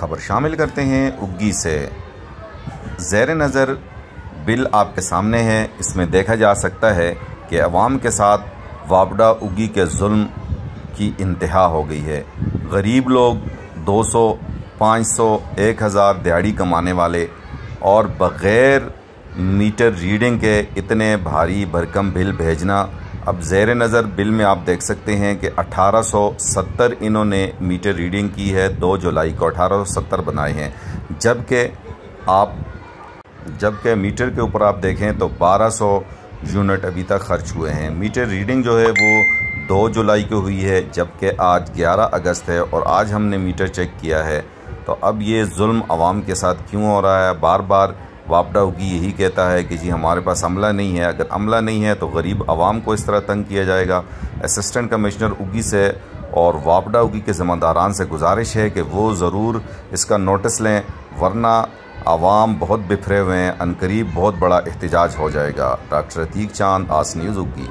खबर शामिल करते हैं उग्गी से। ज़ेर नज़र बिल आपके सामने है। इसमें देखा जा सकता है कि अवाम के साथ वापडा उग्गी के जुल्म की इंतहा हो गई है। गरीब लोग 200, 500, 1000 दिहाड़ी कमाने वाले और बग़ैर मीटर रीडिंग के इतने भारी भरकम बिल भेजना। अब ज़ेर नज़र बिल में आप देख सकते हैं कि 1870 इन्होंने मीटर रीडिंग की है। 2 जुलाई को 1870 बनाए हैं, जबकि मीटर के ऊपर आप देखें तो 1200 यूनिट अभी तक खर्च हुए हैं। मीटर रीडिंग जो है वो 2 जुलाई को हुई है, जबकि आज 11 अगस्त है और आज हमने मीटर चेक किया है। तो अब ये जुल्म आवाम के साथ क्यों हो रहा है? बार बार वापडा उग्गी यही कहता है कि जी हमारे पास अमला नहीं है। अगर अमला नहीं है तो गरीब आवाम को इस तरह तंग किया जाएगा। असिस्टेंट कमिश्नर उग्गी से और वापडा उग्गी के ज़िम्मेदारान से गुजारिश है कि वो ज़रूर इसका नोटिस लें, वरना आवाम बहुत बिखरे हुए हैं। अनकरीब बहुत बड़ा एहतजाज हो जाएगा। डॉक्टर अतीक चांद, आस न्यूज़ उग्गी।